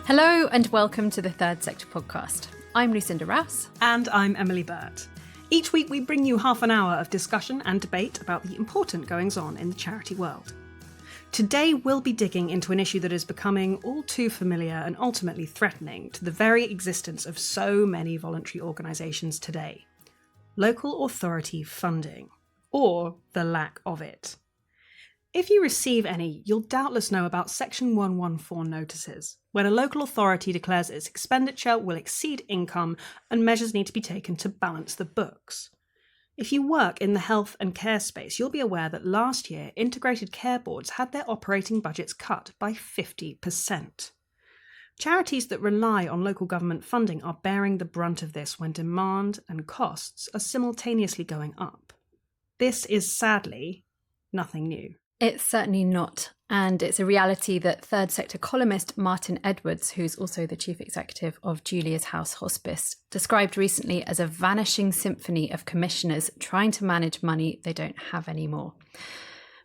Hello and welcome to the Third Sector podcast. I'm Lucinda Rouse. And I'm Emily Burt. Each week we bring you half an hour of discussion and debate about the important goings-on in the charity world. Today we'll be digging into an issue that is becoming all too familiar and ultimately threatening to the very existence of so many voluntary organisations today. Local authority funding, or the lack of it. If you receive any, you'll doubtless know about Section 114 notices, when a local authority declares its expenditure will exceed income and measures need to be taken to balance the books. If you work in the health and care space, you'll be aware that last year integrated care boards had their operating budgets cut by 50%. Charities that rely on local government funding are bearing the brunt of this when demand and costs are simultaneously going up. This is sadly nothing new. It's certainly not, and it's a reality that Third Sector columnist Martin Edwards, who's also the chief executive of Julia's House Hospice, described recently as a vanishing symphony of commissioners trying to manage money they don't have anymore.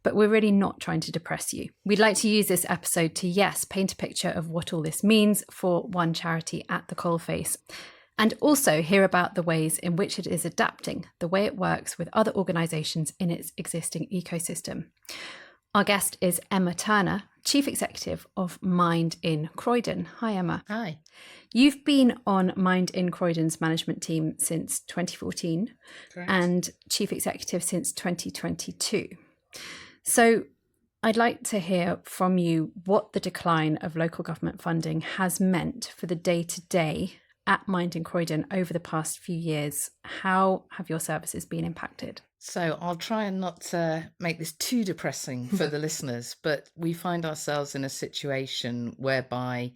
But we're really not trying to depress you. We'd like to use this episode to, yes, paint a picture of what all this means for one charity at the coalface, and also hear about the ways in which it is adapting the way it works with other organisations in its existing ecosystem. Our guest is Emma Turner, Chief Executive of Mind in Croydon. Hi, Emma. Hi. You've been on Mind in Croydon's management team since 2014. Correct. And Chief Executive since 2022. So I'd like to hear from you what the decline of local government funding has meant for the day-to-day at Mind in Croydon over the past few years. How have your services been impacted? So I'll try and not make this too depressing for the listeners, but we find ourselves in a situation whereby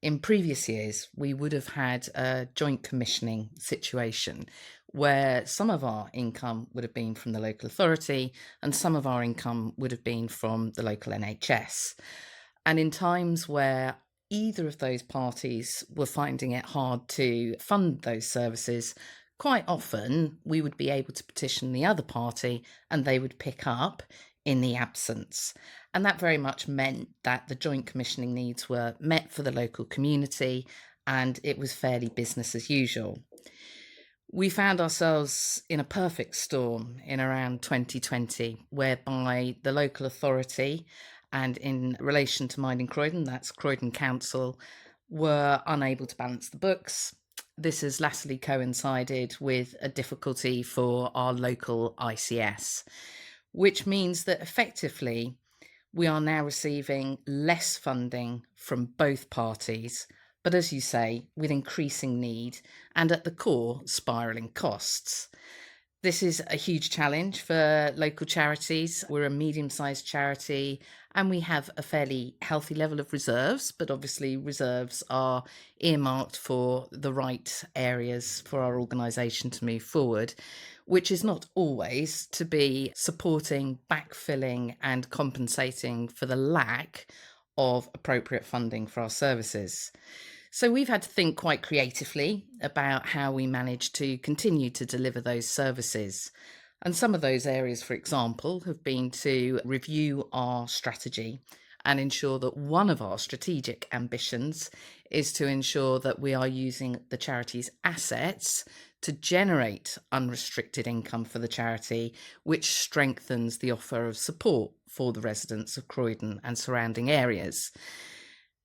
in previous years we would have had a joint commissioning situation where some of our income would have been from the local authority and some of our income would have been from the local NHS. And in times where either of those parties were finding it hard to fund those services, quite often we would be able to petition the other party and they would pick up in the absence. And that very much meant that the joint commissioning needs were met for the local community and it was fairly business as usual. We found ourselves in a perfect storm in around 2020, whereby the local authority, and in relation to Mind in Croydon, that's Croydon Council, were unable to balance the books. This has lastly coincided with a difficulty for our local ICS, which means that effectively we are now receiving less funding from both parties, but as you say, with increasing need and at the core, spiralling costs. This is a huge challenge for local charities. We're a medium-sized charity and we have a fairly healthy level of reserves, but obviously reserves are earmarked for the right areas for our organisation to move forward, which is not always to be supporting, backfilling and compensating for the lack of appropriate funding for our services. So we've had to think quite creatively about how we manage to continue to deliver those services. And some of those areas, for example, have been to review our strategy and ensure that one of our strategic ambitions is to ensure that we are using the charity's assets to generate unrestricted income for the charity, which strengthens the offer of support for the residents of Croydon and surrounding areas.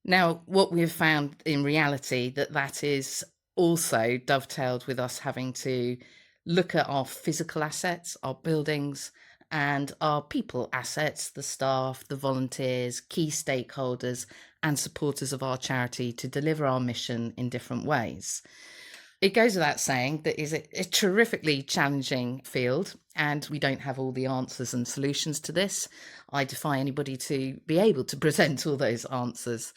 Now, what we have found in reality that is also dovetailed with us having to look at our physical assets, our buildings, and our people assets, the staff, the volunteers, key stakeholders, and supporters of our charity to deliver our mission in different ways. It goes without saying that is a terrifically challenging field, and we don't have all the answers and solutions to this. I defy anybody to be able to present all those answers.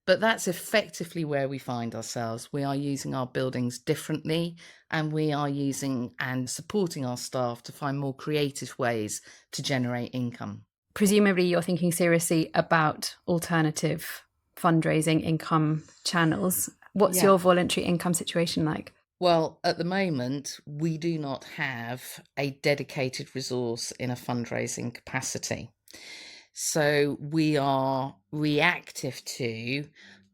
But that's effectively where we find ourselves. We are using our buildings differently, and we are using and supporting our staff to find more creative ways to generate income. Presumably you're thinking seriously about alternative fundraising income channels. What's your voluntary income situation like? Well, at the moment, we do not have a dedicated resource in a fundraising capacity. So we are reactive to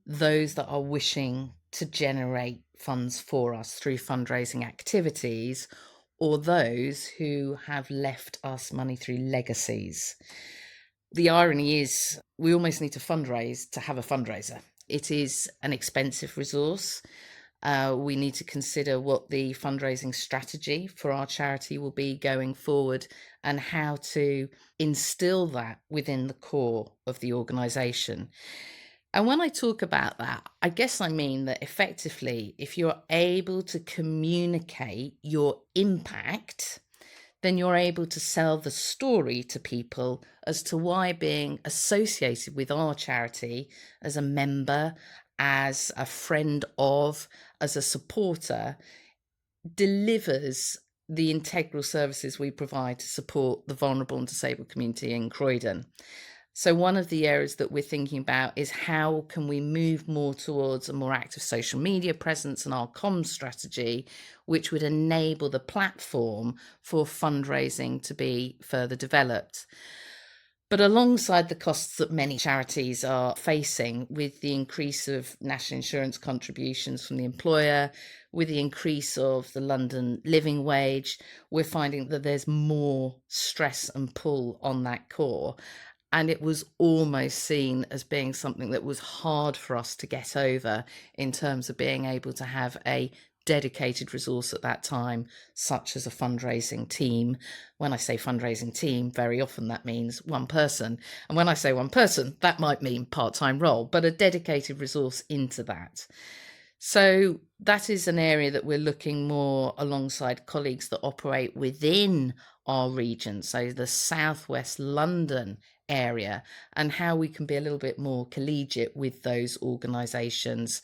those that are wishing to generate funds for us through fundraising activities, or those who have left us money through legacies. The irony is we almost need to fundraise to have a fundraiser. It is an expensive resource. We need to consider what the fundraising strategy for our charity will be going forward and how to instill that within the core of the organisation. And when I talk about that, I guess I mean that effectively, if you're able to communicate your impact, then you're able to sell the story to people as to why being associated with our charity as a member, as a friend of, as a supporter, delivers the integral services we provide to support the vulnerable and disabled community in Croydon. So one of the areas that we're thinking about is how can we move more towards a more active social media presence and our comms strategy, which would enable the platform for fundraising to be further developed. But alongside the costs that many charities are facing with the increase of national insurance contributions from the employer, with the increase of the London living wage, we're finding that there's more stress and pull on that core. And it was almost seen as being something that was hard for us to get over in terms of being able to have a dedicated resource at that time, such as a fundraising team. When I say fundraising team, very often that means one person. And when I say one person, that might mean part-time role, but a dedicated resource into that. So that is an area that we're looking more alongside colleagues that operate within our region, so the Southwest London area, and how we can be a little bit more collegiate with those organisations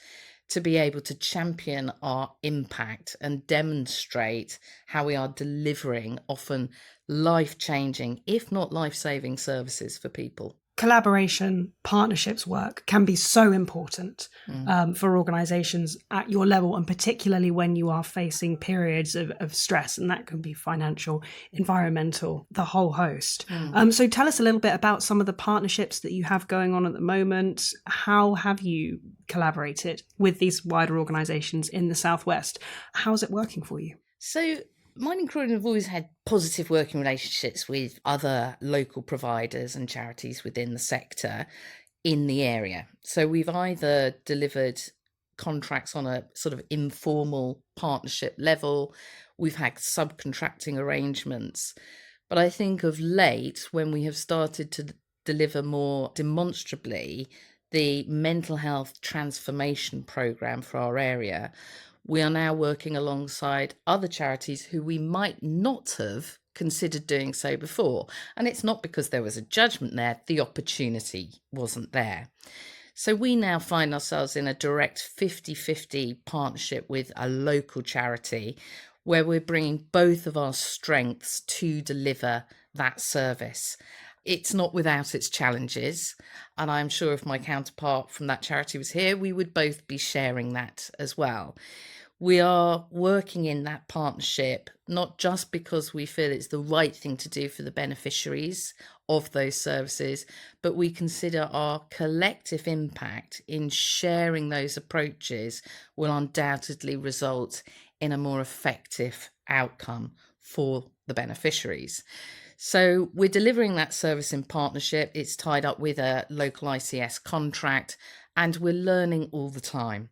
to be able to champion our impact and demonstrate how we are delivering often life-changing, if not life-saving services for people. Collaboration, partnerships work can be so important for organisations at your level, and particularly when you are facing periods of stress, and that can be financial, environmental, the whole host. So tell us a little bit about some of the partnerships that you have going on at the moment. How have you collaborated with these wider organisations in the Southwest? How's it working for you? So mine and Croydon have always had positive working relationships with other local providers and charities within the sector in the area. So we've either delivered contracts on a sort of informal partnership level, we've had subcontracting arrangements. But I think of late, when we have started to deliver more demonstrably the mental health transformation programme for our area, we are now working alongside other charities who we might not have considered doing so before. And it's not because there was a judgment there, the opportunity wasn't there. So we now find ourselves in a direct 50-50 partnership with a local charity where we're bringing both of our strengths to deliver that service. It's not without its challenges, and I'm sure if my counterpart from that charity was here, we would both be sharing that as well. We are working in that partnership, not just because we feel it's the right thing to do for the beneficiaries of those services, but we consider our collective impact in sharing those approaches will undoubtedly result in a more effective outcome for the beneficiaries. So we're delivering that service in partnership. It's tied up with a local ICS contract, and we're learning all the time.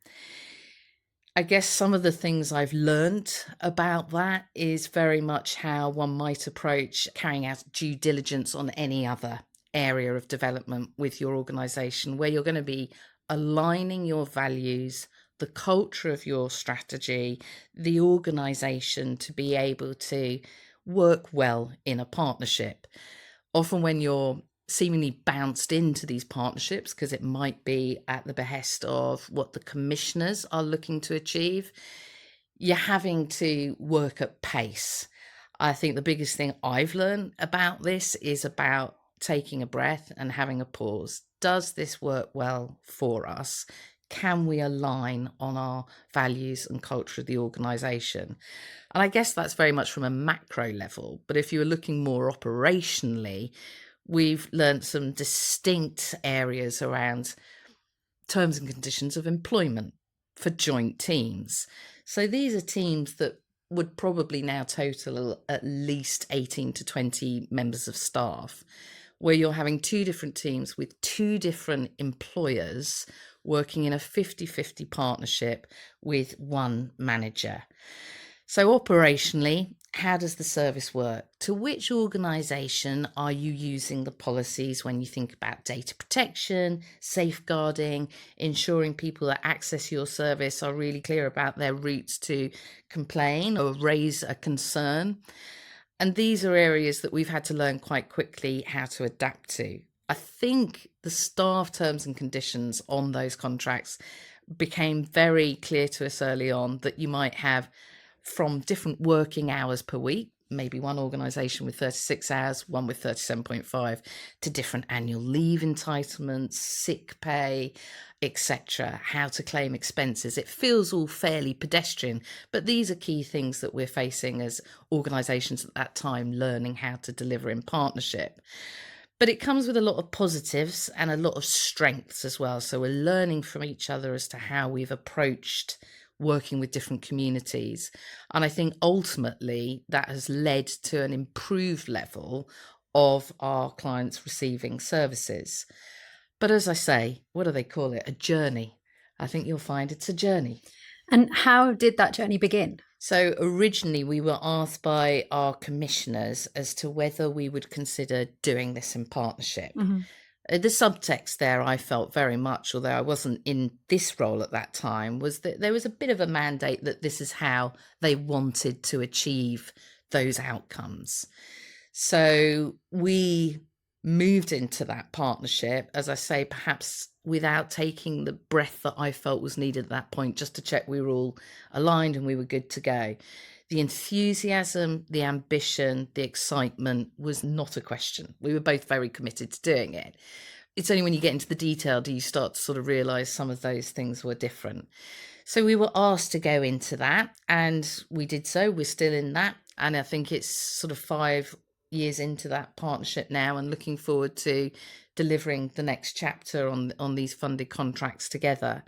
I guess some of the things I've learned about that is very much how one might approach carrying out due diligence on any other area of development with your organisation, where you're going to be aligning your values, the culture of your strategy, the organisation to be able to work well in a partnership. Often when you're seemingly bounced into these partnerships, because it might be at the behest of what the commissioners are looking to achieve, you're having to work at pace. I think the biggest thing I've learned about this is about taking a breath and having a pause. Does this work well for us? Can we align on our values and culture of the organisation? And I guess that's very much from a macro level. But if you're looking more operationally, we've learned some distinct areas around terms and conditions of employment for joint teams. So these are teams that would probably now total at least 18 to 20 members of staff, where you're having two different teams with two different employers working in a 50-50 partnership with one manager. So operationally, how does the service work? To which organisation are you using the policies when you think about data protection, safeguarding, ensuring people that access your service are really clear about their routes to complain or raise a concern? And these are areas that we've had to learn quite quickly how to adapt to. I think the staff terms and conditions on those contracts became very clear to us early on that you might have from different working hours per week, maybe one organisation with 36 hours, one with 37.5, to different annual leave entitlements, sick pay, etc., how to claim expenses. It feels all fairly pedestrian, but these are key things that we're facing as organisations at that time learning how to deliver in partnership. But it comes with a lot of positives and a lot of strengths as well. So we're learning from each other as to how we've approached working with different communities. And I think ultimately that has led to an improved level of our clients receiving services. But as I say, what do they call it? A journey. I think you'll find it's a journey. And how did that journey begin? So originally we were asked by our commissioners as to whether we would consider doing this in partnership. Mm-hmm. The subtext there, I felt very much, although I wasn't in this role at that time, was that there was a bit of a mandate that this is how they wanted to achieve those outcomes. So we moved into that partnership, as I say, perhaps without taking the breath that I felt was needed at that point, just to check we were all aligned and we were good to go. The enthusiasm, the ambition, the excitement was not a question. We were both very committed to doing it. It's only when you get into the detail do you start to sort of realise some of those things were different. So we were asked to go into that, and we did so. We're still in that. And I think it's sort of 5 years into that partnership now, and looking forward to delivering the next chapter on these funded contracts together.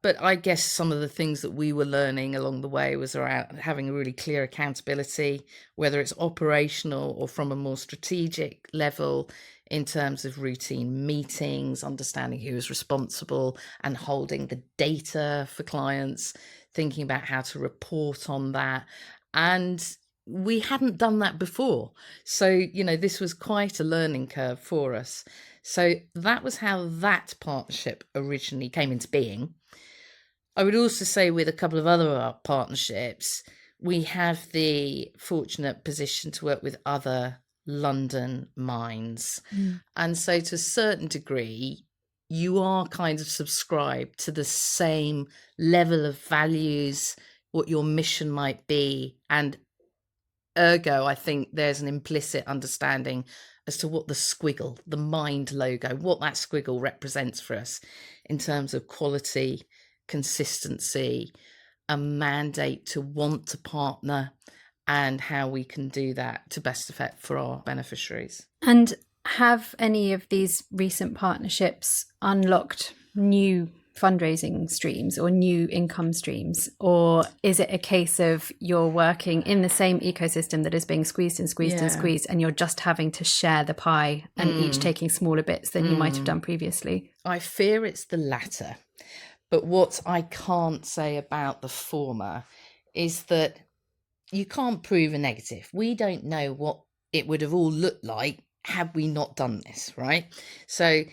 But I guess some of the things that we were learning along the way was around having a really clear accountability, whether it's operational or from a more strategic level in terms of routine meetings, understanding who is responsible and holding the data for clients, thinking about how to report on that. And we hadn't done that before. So, this was quite a learning curve for us. So that was how that partnership originally came into being. I would also say with a couple of other partnerships, we have the fortunate position to work with other London minds. And so to a certain degree, you are kind of subscribed to the same level of values, what your mission might be. And ergo, I think there's an implicit understanding as to what the squiggle, the mind logo, what that squiggle represents for us in terms of quality, consistency, a mandate to want to partner, and how we can do that to best effect for our beneficiaries. And have any of these recent partnerships unlocked new fundraising streams or new income streams? Or is it a case of you're working in the same ecosystem that is being squeezed and squeezed and squeezed, and you're just having to share the pie and each taking smaller bits than you might have done previously? I fear it's the latter. But what I can't say about the former is that you can't prove a negative. We don't know what it would have all looked like had we not done this, right? So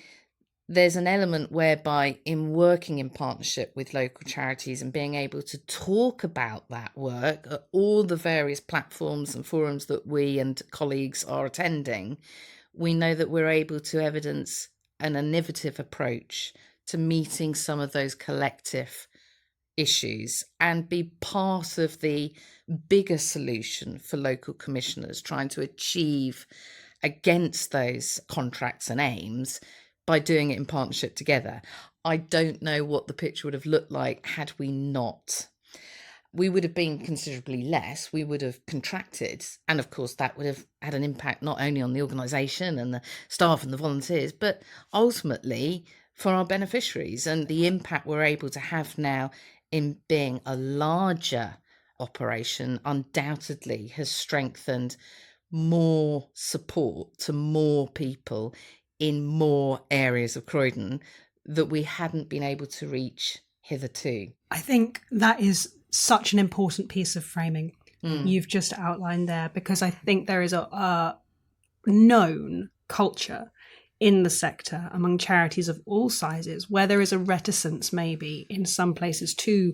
there's an element whereby in working in partnership with local charities and being able to talk about that work at all the various platforms and forums that we and colleagues are attending, we know that we're able to evidence an innovative approach to meeting some of those collective issues and be part of the bigger solution for local commissioners trying to achieve against those contracts and aims by doing it in partnership together. I don't know what the picture would have looked like had we not. We would have been considerably less. We would have contracted. And of course, that would have had an impact not only on the organisation and the staff and the volunteers, but ultimately for our beneficiaries, and the impact we're able to have now in being a larger operation undoubtedly has strengthened more support to more people in more areas of Croydon that we hadn't been able to reach hitherto. I think that is such an important piece of framing you've just outlined there, because I think there is a known culture in the sector among charities of all sizes where there is a reticence maybe in some places to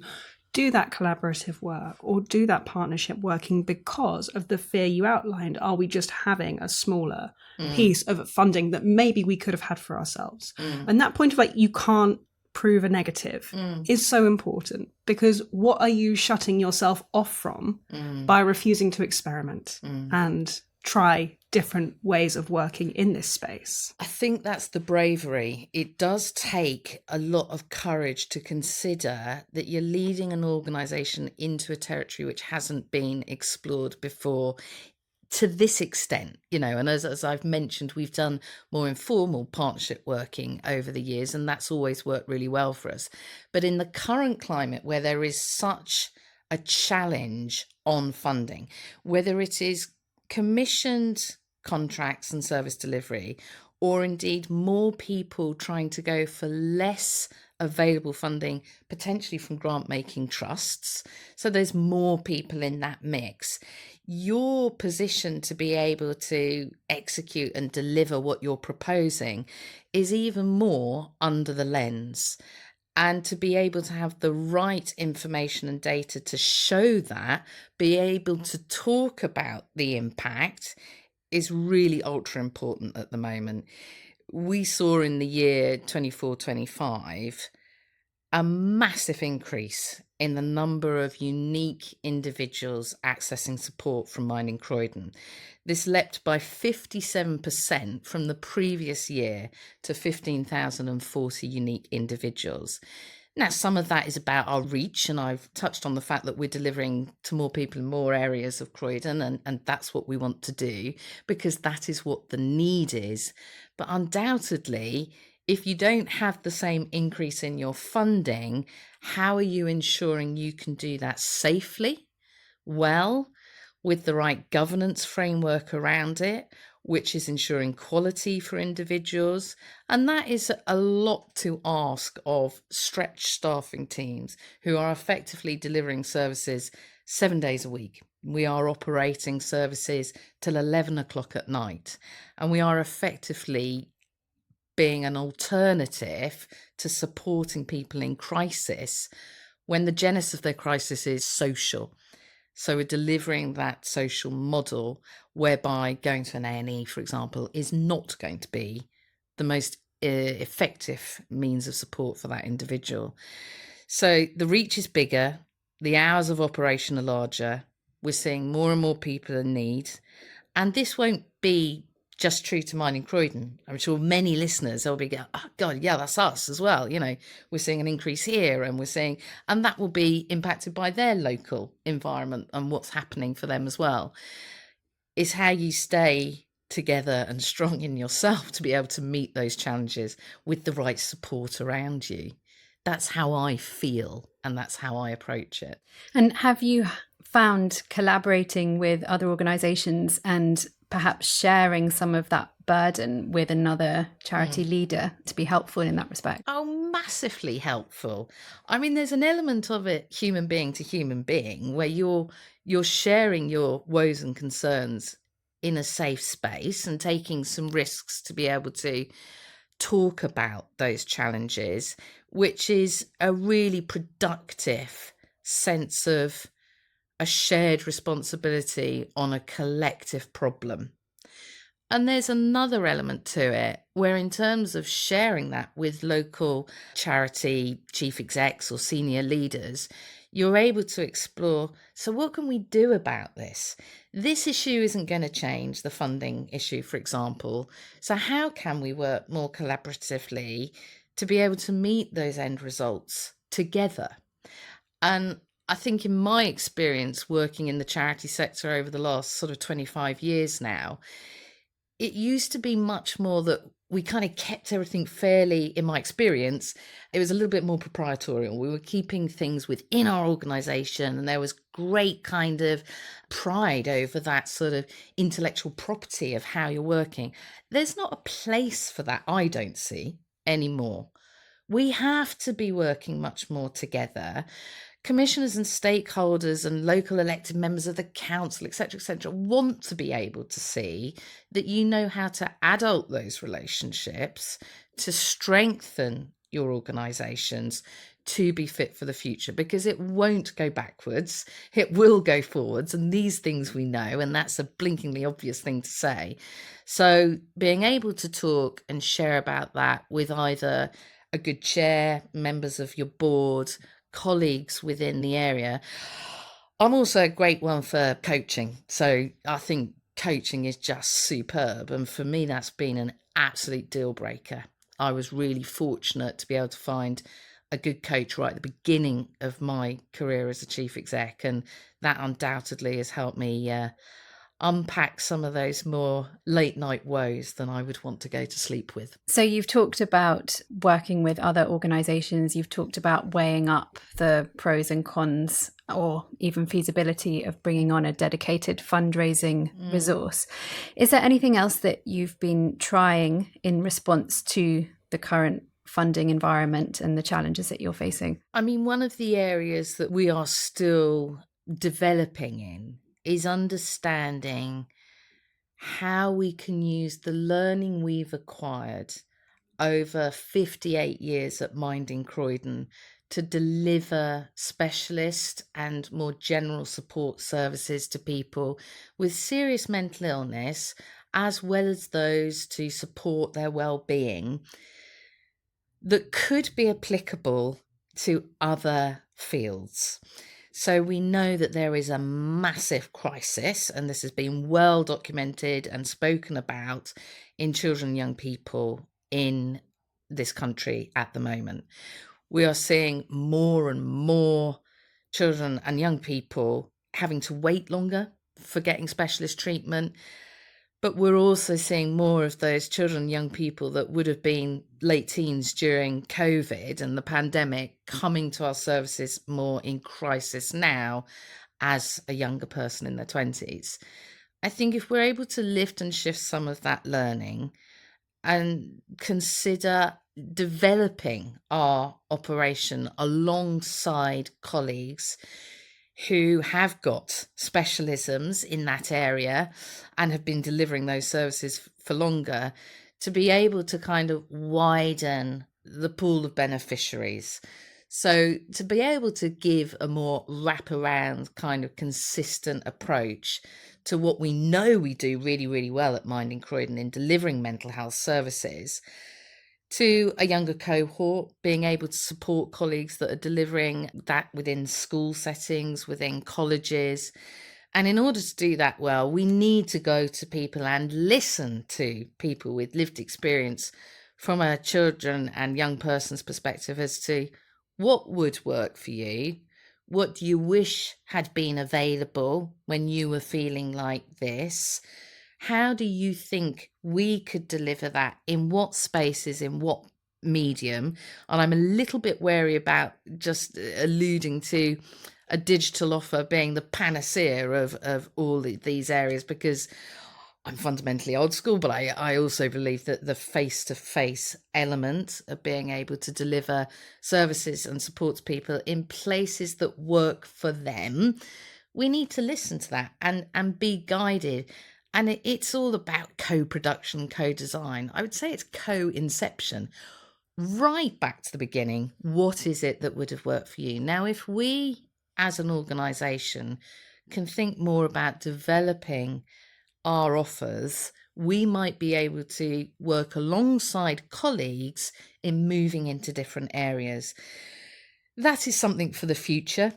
do that collaborative work or do that partnership working because of the fear you outlined. Are we just having a smaller piece of funding that maybe we could have had for ourselves? And that point of like, you can't prove a negative is so important, because what are you shutting yourself off from by refusing to experiment and try different ways of working in this space? I think that's the bravery. It does take a lot of courage to consider that you're leading an organisation into a territory which hasn't been explored before to this extent, and as I've mentioned, we've done more informal partnership working over the years, and that's always worked really well for us. But in the current climate where there is such a challenge on funding, whether it is commissioned contracts and service delivery, or indeed more people trying to go for less available funding, potentially from grant making trusts, so there's more people in that mix, your position to be able to execute and deliver what you're proposing is even more under the lens. And to be able to have the right information and data to show that, be able to talk about the impact, is really ultra important at the moment. We saw in the year 24-25 a massive increase in the number of unique individuals accessing support from Mining Croydon. This leapt by 57% from the previous year to 15,040 unique individuals. Now, some of that is about our reach, and I've touched on the fact that we're delivering to more people in more areas of Croydon, and that's what we want to do, because that is what the need is. But undoubtedly, if you don't have the same increase in your funding, how are you ensuring you can do that safely, well, with the right governance framework around it, which is ensuring quality for individuals? And that is a lot to ask of stretched staffing teams who are effectively delivering services 7 days a week. We are operating services till 11 o'clock at night, and we are effectively being an alternative to supporting people in crisis when the genesis of their crisis is social. So we're delivering that social model whereby going to an A&E, for example, is not going to be the most effective means of support for that individual. So the reach is bigger, the hours of operation are larger, we're seeing more and more people in need, and this won't be just true to Mining Croydon. I'm sure many listeners will be going, oh God, yeah, that's us as well. We're seeing an increase here, and that will be impacted by their local environment and what's happening for them as well. It's how you stay together and strong in yourself to be able to meet those challenges with the right support around you. That's how I feel, and that's how I approach it. And have you found collaborating with other organisations and perhaps sharing some of that burden with another charity leader to be helpful in that respect? Oh, massively helpful. I mean, there's an element of it, human being to human being, where you're sharing your woes and concerns in a safe space and taking some risks to be able to talk about those challenges, which is a really productive sense of a shared responsibility on a collective problem. And there's another element to it where, in terms of sharing that with local charity chief execs or senior leaders, you're able to explore, so what can we do about this? This issue isn't going to change the funding issue, for example. So how can we work more collaboratively to be able to meet those end results together? And I think in my experience working in the charity sector over the last sort of 25 years now, it used to be much more that we kind of kept everything fairly, in my experience, it was a little bit more proprietorial. We were keeping things within our organisation, and there was great kind of pride over that sort of intellectual property of how you're working. There's not a place for that, I don't see, anymore. We have to be working much more together. Commissioners and stakeholders and local elected members of the council, etc., want to be able to see that you know how to adult those relationships to strengthen your organisations to be fit for the future, because it won't go backwards, it will go forwards, and these things we know, and that's a blinkingly obvious thing to say. So being able to talk and share about that with either a good chair, members of your board, colleagues within the area. I'm also a great one for coaching. So I think coaching is just superb. And for me, that's been an absolute deal breaker. I was really fortunate to be able to find a good coach right at the beginning of my career as a chief exec. And that undoubtedly has helped me unpack some of those more late night woes than I would want to go to sleep with. So you've talked about working with other organisations, you've talked about weighing up the pros and cons or even feasibility of bringing on a dedicated fundraising resource. Is there anything else that you've been trying in response to the current funding environment and the challenges that you're facing? I mean, one of the areas that we are still developing in is understanding how we can use the learning we've acquired over 58 years at Mind in Croydon to deliver specialist and more general support services to people with serious mental illness, as well as those to support their well-being, that could be applicable to other fields. So we know that there is a massive crisis, and this has been well documented and spoken about in children and young people in this country at the moment. We are seeing more and more children and young people having to wait longer for getting specialist treatment. But we're also seeing more of those children and young people that would have been late teens during COVID and the pandemic coming to our services more in crisis now as a younger person in their 20s. I think if we're able to lift and shift some of that learning and consider developing our operation alongside colleagues who have got specialisms in that area and have been delivering those services for longer, to be able to kind of widen the pool of beneficiaries. So to be able to give a more wraparound kind of consistent approach to what we know we do really, really well at Mind in Croydon in delivering mental health services, to a younger cohort, being able to support colleagues that are delivering that within school settings, within colleges. And in order to do that well, we need to go to people and listen to people with lived experience from a children and young person's perspective as to what would work for you. What do you wish had been available when you were feeling like this? How do you think we could deliver that? In what spaces, in what medium? And I'm a little bit wary about just alluding to a digital offer being the panacea of all these areas, because I'm fundamentally old school, but I also believe that the face-to-face element of being able to deliver services and support to people in places that work for them, we need to listen to that and be guided. And it's all about co-production, co-design. I would say it's co-inception. Right back to the beginning, what is it that would have worked for you? Now, if we as an organisation can think more about developing our offers, we might be able to work alongside colleagues in moving into different areas. That is something for the future.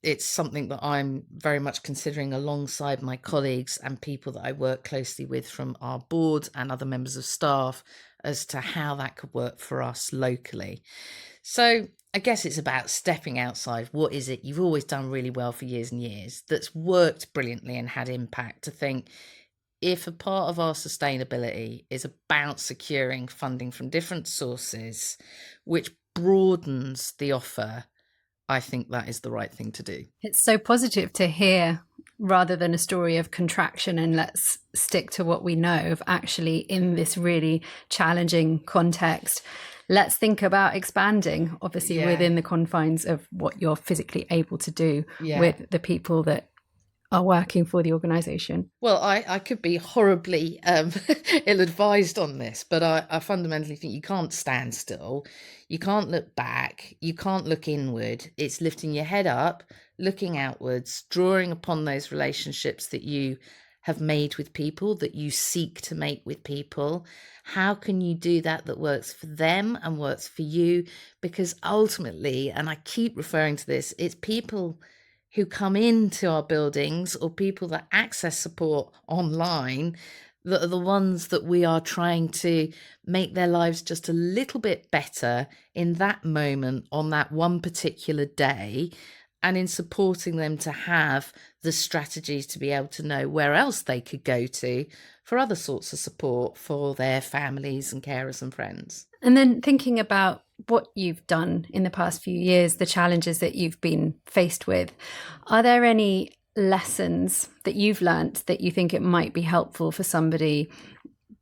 It's something that I'm very much considering alongside my colleagues and people that I work closely with from our board and other members of staff as to how that could work for us locally. So I guess it's about stepping outside. What is it you've always done really well for years and years that's worked brilliantly and had impact, to think, if a part of our sustainability is about securing funding from different sources, which broadens the offer, I think that is the right thing to do. It's so positive to hear, rather than a story of contraction and let's stick to what we know, of actually in this really challenging context, let's think about expanding, obviously within the confines of what you're physically able to do with the people that are working for the organisation. Well, I could be horribly ill-advised on this, but I fundamentally think you can't stand still. You can't look back. You can't look inward. It's lifting your head up, looking outwards, drawing upon those relationships that you have made with people, that you seek to make with people. How can you do that works for them and works for you? Because ultimately, and I keep referring to this, it's people who come into our buildings or people that access support online that are the ones that we are trying to make their lives just a little bit better in that moment on that one particular day, and in supporting them to have the strategies to be able to know where else they could go to for other sorts of support for their families and carers and friends. And then thinking about what you've done in the past few years, the challenges that you've been faced with, are there any lessons that you've learnt that you think it might be helpful for somebody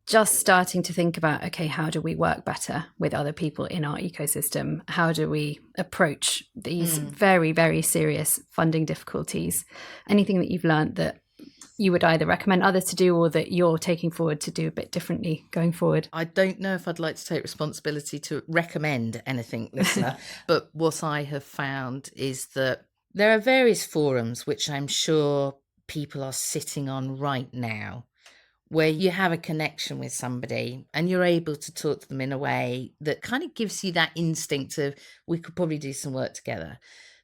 just starting to think about, okay, how do we work better with other people in our ecosystem? How do we approach these very, very serious funding difficulties? Anything that you've learnt that you would either recommend others to do or that you're taking forward to do a bit differently going forward? I don't know if I'd like to take responsibility to recommend anything, listener, but what I have found is that there are various forums which I'm sure people are sitting on right now, where you have a connection with somebody and you're able to talk to them in a way that kind of gives you that instinct of, we could probably do some work together.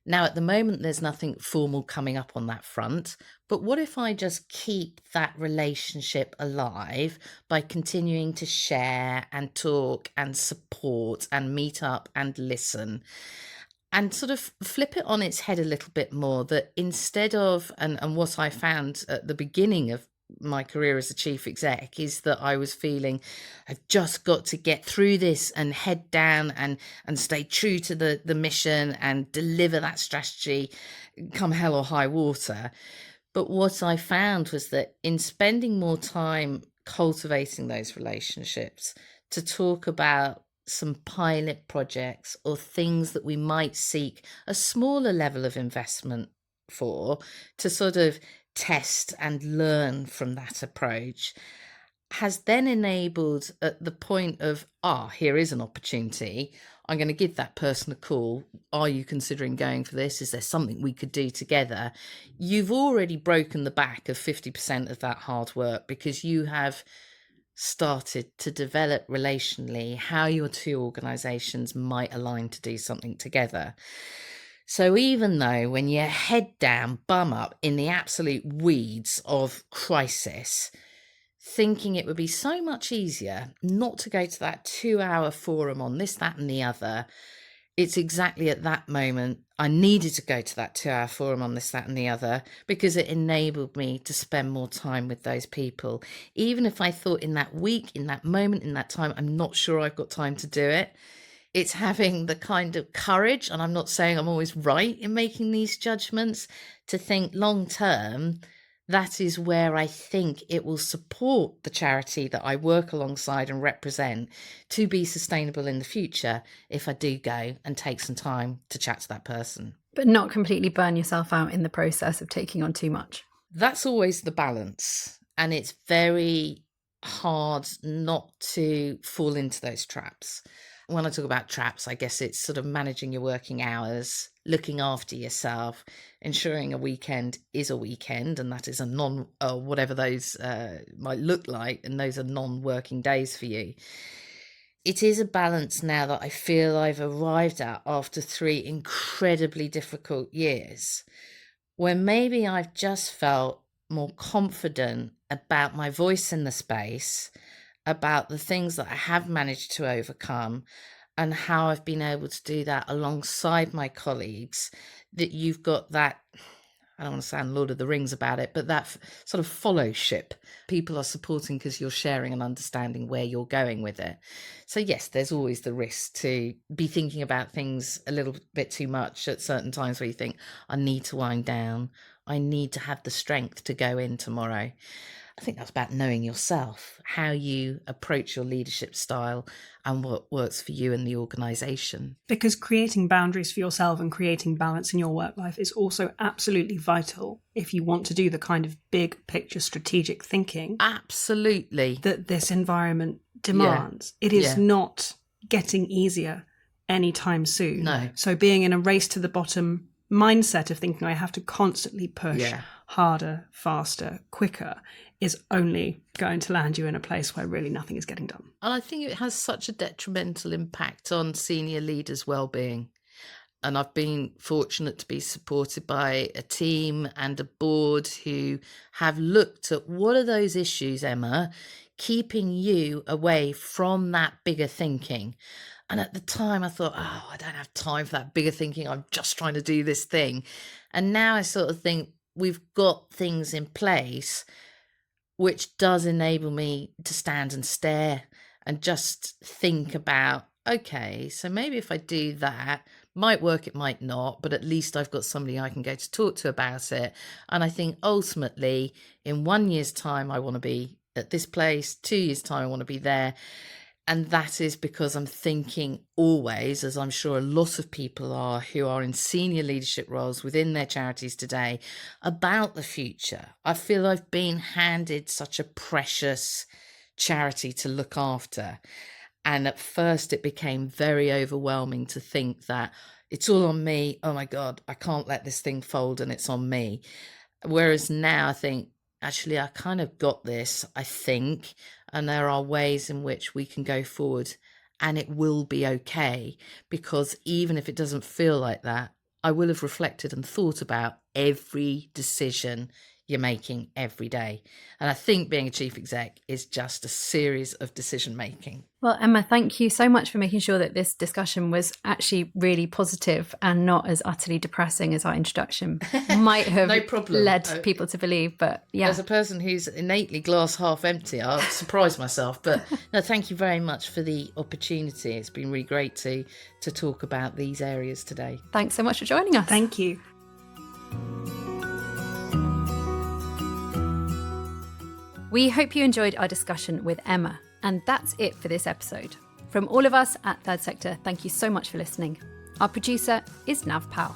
Now, at the moment, there's nothing formal coming up on that front, but what if I just keep that relationship alive by continuing to share and talk and support and meet up and listen, and sort of flip it on its head a little bit more, that instead of, and what I found at the beginning of my career as a chief exec is that I was feeling I've just got to get through this and head down and stay true to the mission and deliver that strategy come hell or high water. But what I found was that in spending more time cultivating those relationships, to talk about some pilot projects or things that we might seek a smaller level of investment for, to sort of test and learn from that approach, has then enabled at the point of, here is an opportunity. I'm going to give that person a call. Are you considering going for this? Is there something we could do together? You've already broken the back of 50% of that hard work, because you have started to develop relationally how your two organisations might align to do something together. So even though when you're head down, bum up in the absolute weeds of crisis, thinking it would be so much easier not to go to that 2-hour forum on this, that and the other, it's exactly at that moment I needed to go to that 2-hour forum on this, that and the other, because it enabled me to spend more time with those people. Even if I thought in that week, in that moment, in that time, I'm not sure I've got time to do it. It's having the kind of courage, and I'm not saying I'm always right in making these judgments, to think long term, that is where I think it will support the charity that I work alongside and represent to be sustainable in the future, if I do go and take some time to chat to that person. But not completely burn yourself out in the process of taking on too much. That's always the balance. And it's very hard not to fall into those traps. When I talk about traps, I guess it's sort of managing your working hours, looking after yourself, ensuring a weekend is a weekend, and that is a whatever those might look like, and those are non-working days for you. It is a balance now that I feel I've arrived at after 3 incredibly difficult years, where maybe I've just felt more confident about my voice in the space, about the things that I have managed to overcome, and how I've been able to do that alongside my colleagues, that you've got that I don't want to sound Lord of the Rings about it, but that sort of fellowship. People are supporting because you're sharing and understanding where you're going with it. So yes, there's always the risk to be thinking about things a little bit too much at certain times where you think, I need to wind down. I need to have the strength to go in tomorrow. I think that's about knowing yourself, how you approach your leadership style and what works for you and the organisation. Because creating boundaries for yourself and creating balance in your work life is also absolutely vital if you want to do the kind of big picture strategic thinking. Absolutely. That this environment demands. Yeah. It is not getting easier anytime soon. No. So being in a race to the bottom mindset of thinking I have to constantly push harder, faster, quicker is only going to land you in a place where really nothing is getting done. And I think it has such a detrimental impact on senior leaders' well-being. And I've been fortunate to be supported by a team and a board who have looked at what are those issues, Emma, keeping you away from that bigger thinking. And at the time I thought, I don't have time for that bigger thinking. I'm just trying to do this thing. And now I sort of think we've got things in place which does enable me to stand and stare and just think about, okay, so maybe if I do that, might work, it might not, but at least I've got somebody I can go to talk to about it. And I think ultimately in 1 year's time, I want to be at this place, 2 years' time, I want to be there. And that is because I'm thinking always, as I'm sure a lot of people are who are in senior leadership roles within their charities today, about the future. I feel I've been handed such a precious charity to look after. And at first it became very overwhelming to think that it's all on me. Oh my God, I can't let this thing fold and it's on me. Whereas now I think, actually, I kind of got this, I think, and there are ways in which we can go forward and it will be okay, because even if it doesn't feel like that, I will have reflected and thought about every decision you're making every day. And I think being a chief exec is just a series of decision making. Well, Emma, thank you so much for making sure that this discussion was actually really positive and not as utterly depressing as our introduction might have led people to believe. But yeah. As a person who's innately glass half empty, I'll surprise myself. But no, thank you very much for the opportunity. It's been really great to talk about these areas today. Thanks so much for joining us. Thank you. We hope you enjoyed our discussion with Emma. And that's it for this episode. From all of us at Third Sector, thank you so much for listening. Our producer is Nav Powell.